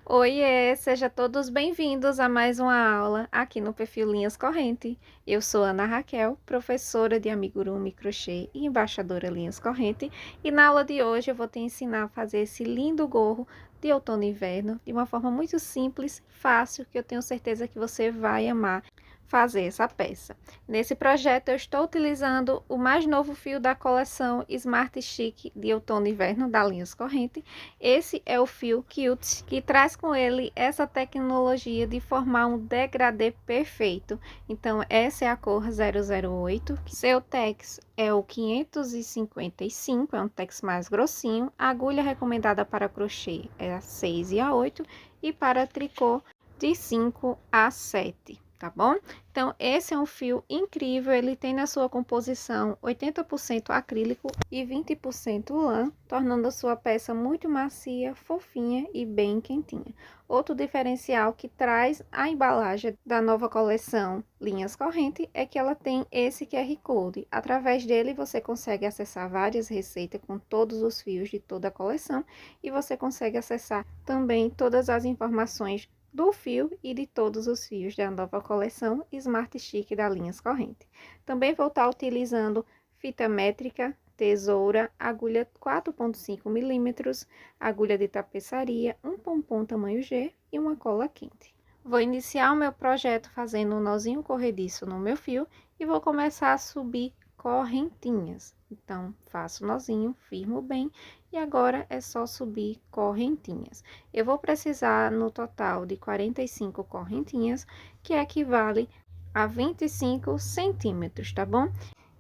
Oiê, sejam todos bem-vindos a mais uma aula aqui no perfil Linhas Corrente. Eu sou Ana Raquel, professora de amigurumi, crochê e embaixadora Linhas Corrente, e na aula de hoje eu vou te ensinar a fazer esse lindo gorro de outono e inverno de uma forma muito simples, fácil, que eu tenho certeza que você vai amar fazer essa peça. Nesse projeto eu estou utilizando o mais novo fio da coleção Smart Chic de outono e inverno da Linhas Corrente. Esse é o fio Quilt, que traz com ele essa tecnologia de formar um degradê perfeito. Então essa é a cor 008, seu tex é o 555, é um tex mais grossinho. A agulha recomendada para crochê é a 6 e a 8 e para tricô de 5 a 7. Tá bom? Então, esse é um fio incrível, ele tem na sua composição 80% acrílico e 20% lã, tornando a sua peça muito macia, fofinha e bem quentinha. Outro diferencial que traz a embalagem da nova coleção Linhas Corrente é que ela tem esse QR Code. Através dele, você consegue acessar várias receitas com todos os fios de toda a coleção e você consegue acessar também todas as informações do fio e de todos os fios da nova coleção Smart Chic da Linhas Corrente. Também vou estar utilizando fita métrica, tesoura, agulha 4,5 milímetros, agulha de tapeçaria, um pompom tamanho G e uma cola quente. Vou iniciar o meu projeto fazendo um nozinho corrediço no meu fio e vou começar a subir correntinhas. Então, faço nozinho, firmo bem e agora é só subir correntinhas. Eu vou precisar no total de 45 correntinhas, que equivale a 25 centímetros, tá bom?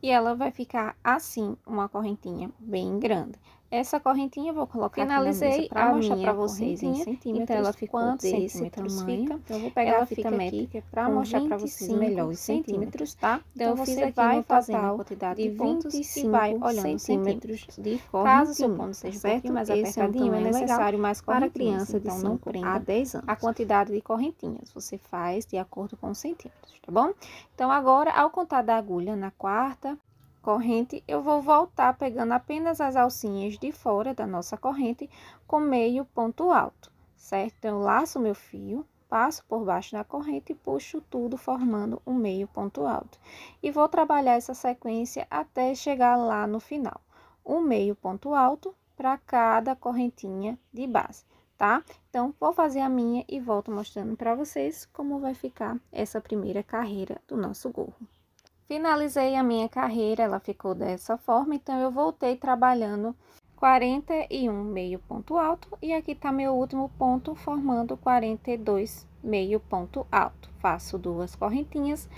E ela vai ficar assim, uma correntinha bem grande. Essa correntinha eu vou colocar aqui na mesa para mostrar para vocês em centímetros. Então, ela ficou quantos centímetros tamanho. Fica. Então, eu vou pegar a fita métrica para mostrar para vocês melhor os centímetros, tá? Então, você vai fazendo a quantidade de pontos e vai olhando centímetros de correntinha. Caso seu ponto seja um pouquinho mais apertadinho, é necessário mais para criança de 5 a 10 anos. A quantidade de correntinhas você faz de acordo com os centímetros, tá bom? Então, agora, ao contar da agulha na quarta corrente, eu vou voltar pegando apenas as alcinhas de fora da nossa corrente com meio ponto alto, certo? Então, eu laço meu fio, passo por baixo da corrente e puxo tudo formando um meio ponto alto. E vou trabalhar essa sequência até chegar lá no final. Um meio ponto alto para cada correntinha de base, tá? Então, vou fazer a minha e volto mostrando para vocês como vai ficar essa primeira carreira do nosso gorro. Finalizei a minha carreira, ela ficou dessa forma, então eu voltei trabalhando 41 meio ponto alto e aqui tá meu último ponto formando 42 meio ponto alto. Faço duas correntinhas,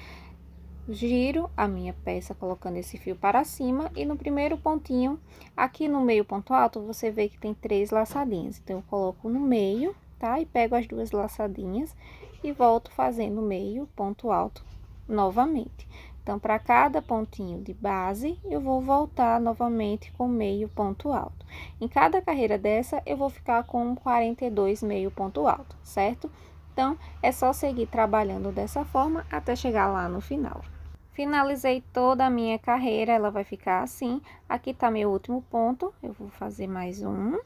giro a minha peça colocando esse fio para cima e no primeiro pontinho, aqui no meio ponto alto, você vê que tem 3 laçadinhas. Então, eu coloco no meio, tá? E pego as 2 laçadinhas e volto fazendo meio ponto alto novamente. Então, para cada pontinho de base, eu vou voltar novamente com meio ponto alto. Em cada carreira dessa, eu vou ficar com 42 meio ponto alto, certo? Então, é só seguir trabalhando dessa forma até chegar lá no final. Finalizei toda a minha carreira, ela vai ficar assim. Aqui tá meu último ponto, eu vou fazer mais um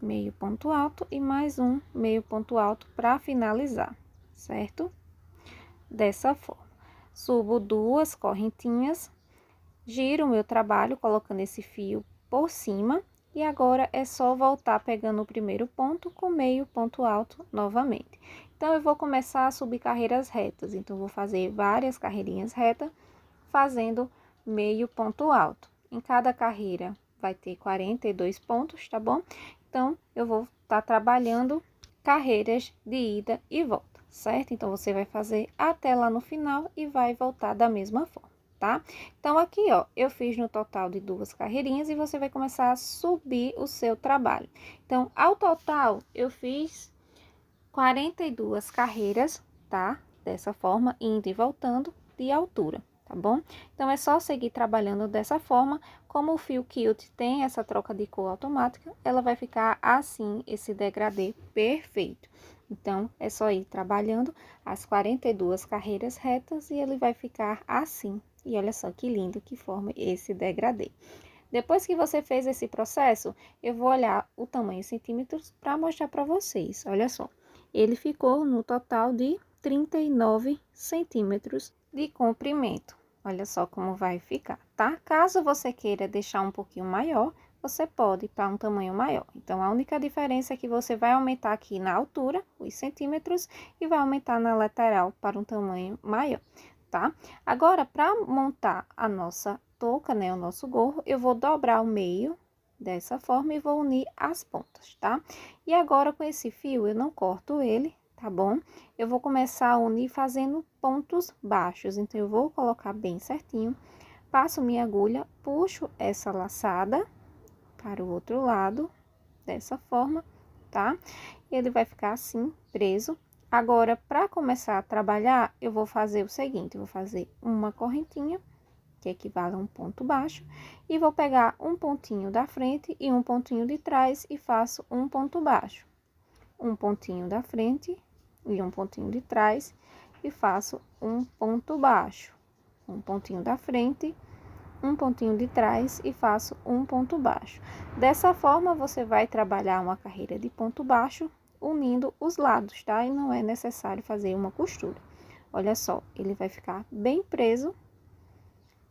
meio ponto alto e mais um meio ponto alto para finalizar, certo? Dessa forma. Subo duas correntinhas, giro o meu trabalho colocando esse fio por cima e agora é só voltar pegando o primeiro ponto com meio ponto alto novamente. Então, eu vou começar a subir carreiras retas, então, vou fazer várias carreirinhas retas, fazendo meio ponto alto. Em cada carreira vai ter 42 pontos, tá bom? Então, eu vou estar trabalhando carreiras de ida e volta, certo? Então, você vai fazer até lá no final e vai voltar da mesma forma, tá? Então, aqui, ó, eu fiz no total de 2 carreirinhas e você vai começar a subir o seu trabalho. Então, ao total, eu fiz 42 carreiras, tá? Dessa forma, indo e voltando de altura, tá bom? Então, é só seguir trabalhando dessa forma. Como o fio Quilt tem essa troca de cor automática, ela vai ficar assim, esse degradê perfeito. Então, é só ir trabalhando as 42 carreiras retas e ele vai ficar assim. E olha só que lindo que forma esse degradê. Depois que você fez esse processo, eu vou olhar o tamanho em centímetros para mostrar para vocês. Olha só, ele ficou no total de 39 centímetros de comprimento. Olha só como vai ficar, tá? Caso você queira deixar um pouquinho maior, você pode ir para um tamanho maior. Então, a única diferença é que você vai aumentar aqui na altura, os centímetros, e vai aumentar na lateral para um tamanho maior, tá? Agora, para montar a nossa touca, né, o nosso gorro, eu vou dobrar o meio dessa forma e vou unir as pontas, tá? E agora, com esse fio, eu não corto ele, tá bom? Eu vou começar a unir fazendo pontos baixos. Então, eu vou colocar bem certinho, passo minha agulha, puxo essa laçada para o outro lado, dessa forma, tá? Ele vai ficar assim, preso. Agora, para começar a trabalhar, eu vou fazer o seguinte, eu vou fazer uma correntinha, que equivale a um ponto baixo, e vou pegar um pontinho da frente e um pontinho de trás e faço um ponto baixo. Um pontinho da frente e um pontinho de trás e faço um ponto baixo. Um pontinho da frente, um pontinho de trás e faço um ponto baixo. Dessa forma, você vai trabalhar uma carreira de ponto baixo, unindo os lados, tá? E não é necessário fazer uma costura. Olha só, ele vai ficar bem preso,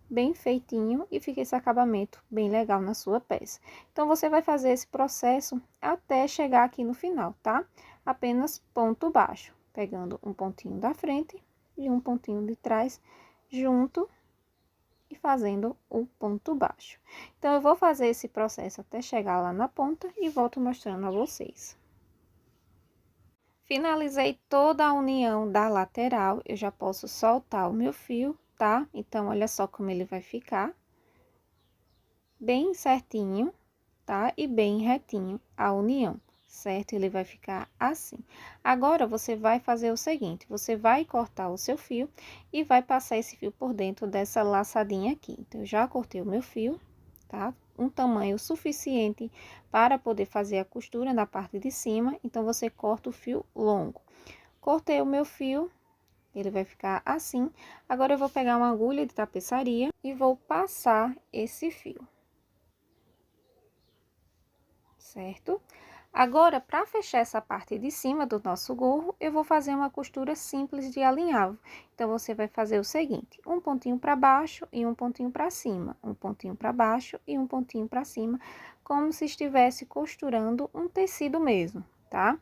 bem feitinho e fica esse acabamento bem legal na sua peça. Então, você vai fazer esse processo até chegar aqui no final, tá? Apenas ponto baixo, pegando um pontinho da frente e um pontinho de trás junto e fazendo o ponto baixo. Então, eu vou fazer esse processo até chegar lá na ponta e volto mostrando a vocês. Finalizei toda a união da lateral, eu já posso soltar o meu fio, tá? Então, olha só como ele vai ficar. Bem certinho, tá? E bem retinho a união, certo? Ele vai ficar assim. Agora, você vai fazer o seguinte, você vai cortar o seu fio e vai passar esse fio por dentro dessa laçadinha aqui. Então, eu já cortei o meu fio, tá? Um tamanho suficiente para poder fazer a costura na parte de cima, então, você corta o fio longo. Cortei o meu fio, ele vai ficar assim. Agora, eu vou pegar uma agulha de tapeçaria e vou passar esse fio. Certo? Agora, para fechar essa parte de cima do nosso gorro, eu vou fazer uma costura simples de alinhavo. Então, você vai fazer o seguinte, um pontinho para baixo e um pontinho para cima, um pontinho para baixo e um pontinho para cima, como se estivesse costurando um tecido mesmo, tá?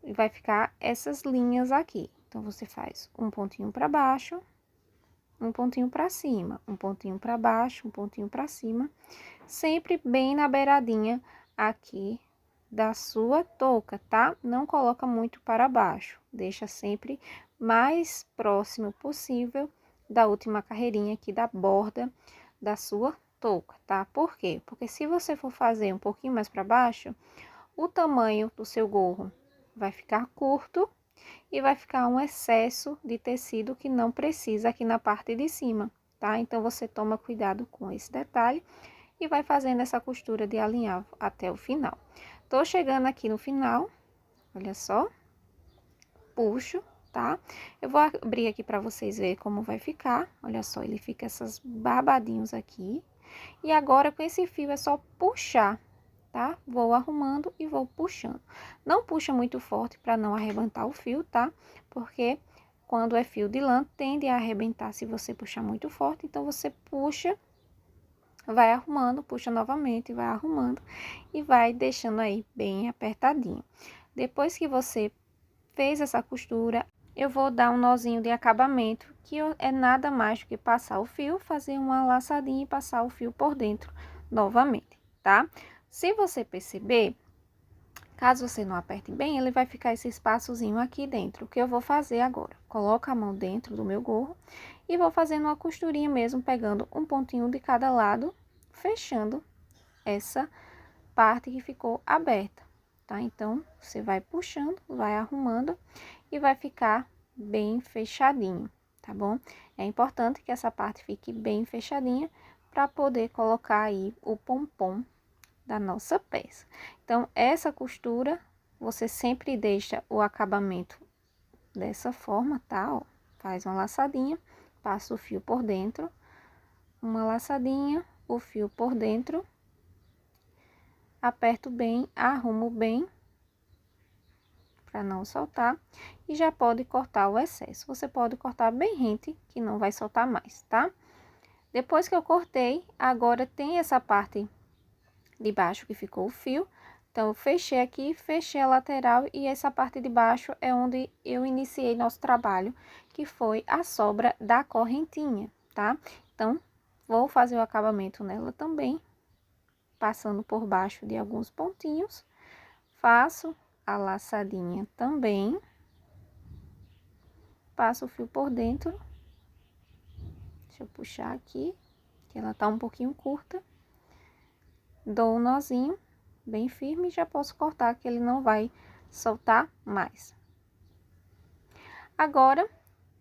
E vai ficar essas linhas aqui. Então, você faz um pontinho para baixo, um pontinho para cima, um pontinho para baixo, um pontinho para cima, sempre bem na beiradinha aqui da sua touca, tá? Não coloca muito para baixo, deixa sempre mais próximo possível da última carreirinha aqui da borda da sua touca, tá? Por quê? Porque se você for fazer um pouquinho mais para baixo, o tamanho do seu gorro vai ficar curto e vai ficar um excesso de tecido que não precisa aqui na parte de cima, tá? Então, você toma cuidado com esse detalhe e vai fazendo essa costura de alinhavo até o final. Tô chegando aqui no final, olha só, puxo, tá? Eu vou abrir aqui para vocês verem como vai ficar, olha só, ele fica essas babadinhos aqui. E agora, com esse fio, é só puxar, tá? Vou arrumando e vou puxando. Não puxa muito forte para não arrebentar o fio, tá? Porque quando é fio de lã, tende a arrebentar se você puxar muito forte. Então, você puxa, vai arrumando, puxa novamente, vai arrumando e vai deixando aí bem apertadinho. Depois que você fez essa costura, eu vou dar um nozinho de acabamento, que é nada mais do que passar o fio, fazer uma laçadinha e passar o fio por dentro novamente, tá? Se você perceber, caso você não aperte bem, ele vai ficar esse espaçozinho aqui dentro. O que eu vou fazer agora? Coloco a mão dentro do meu gorro e vou fazendo uma costurinha mesmo, pegando um pontinho de cada lado, fechando essa parte que ficou aberta, tá? Então, você vai puxando, vai arrumando e vai ficar bem fechadinho, tá bom? É importante que essa parte fique bem fechadinha para poder colocar aí o pompom da nossa peça. Então, essa costura, você sempre deixa o acabamento dessa forma, tá? Ó, faz uma laçadinha, passa o fio por dentro, uma laçadinha, o fio por dentro aperto bem, arrumo bem, para não soltar, e já pode cortar o excesso. Você pode cortar bem rente, que não vai soltar mais, tá? Depois que eu cortei, agora tem essa parte de baixo que ficou o fio. Então, eu fechei aqui, fechei a lateral e essa parte de baixo é onde eu iniciei nosso trabalho, que foi a sobra da correntinha, tá? Então, vou fazer o acabamento nela também, passando por baixo de alguns pontinhos. Faço a laçadinha também. Passo o fio por dentro. Deixa eu puxar aqui, que ela tá um pouquinho curta. Dou um nozinho bem firme e já posso cortar, que ele não vai soltar mais. Agora,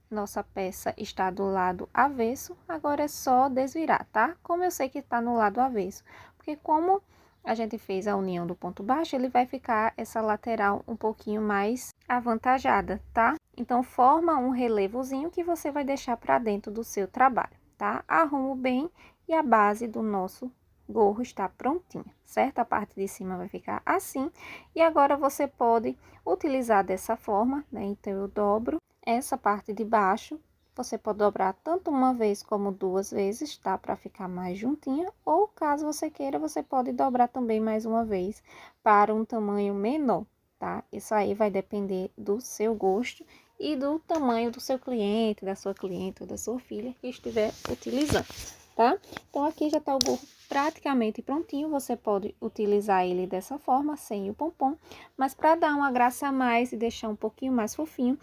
nossa peça está do lado avesso, agora é só desvirar, tá? Como eu sei que tá no lado avesso? Porque como a gente fez a união do ponto baixo, ele vai ficar essa lateral um pouquinho mais avantajada, tá? Então, forma um relevozinho que você vai deixar para dentro do seu trabalho, tá? Arrumo bem e a base do nosso gorro está prontinha, certo? A parte de cima vai ficar assim. E agora, você pode utilizar dessa forma, né? Então, eu dobro essa parte de baixo. Você pode dobrar tanto uma vez como duas vezes, tá? Para ficar mais juntinha. Ou, caso você queira, você pode dobrar também mais uma vez para um tamanho menor, tá? Isso aí vai depender do seu gosto e do tamanho do seu cliente, da sua cliente ou da sua filha que estiver utilizando, tá? Então, aqui já tá o gorro praticamente prontinho. Você pode utilizar ele dessa forma, sem o pompom, mas para dar uma graça a mais e deixar um pouquinho mais fofinho,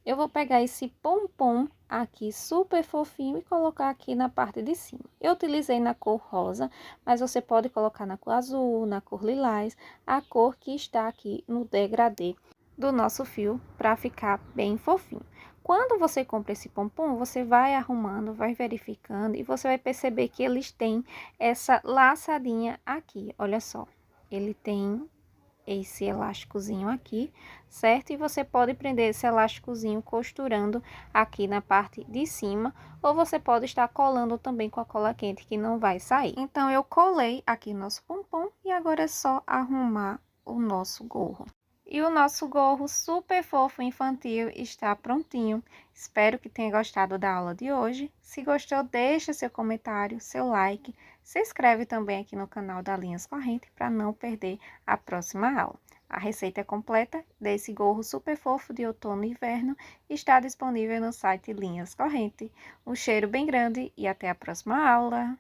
eu vou pegar esse pompom aqui super fofinho e colocar aqui na parte de cima. Eu utilizei na cor rosa, mas você pode colocar na cor azul, na cor lilás, a cor que está aqui no degradê do nosso fio, para ficar bem fofinho. Quando você compra esse pompom, você vai arrumando, vai verificando e você vai perceber que eles têm essa laçadinha aqui, olha só. Ele tem esse elásticozinho aqui, certo? E você pode prender esse elásticozinho costurando aqui na parte de cima, ou você pode estar colando também com a cola quente, que não vai sair. Então, eu colei aqui nosso pompom e agora é só arrumar o nosso gorro. E o nosso gorro super fofo infantil está prontinho. Espero que tenha gostado da aula de hoje. Se gostou, deixa seu comentário, seu like. Se inscreve também aqui no canal da Linhas Corrente para não perder a próxima aula. A receita completa desse gorro super fofo de outono e inverno está disponível no site Linhas Corrente. Um cheiro bem grande e até a próxima aula!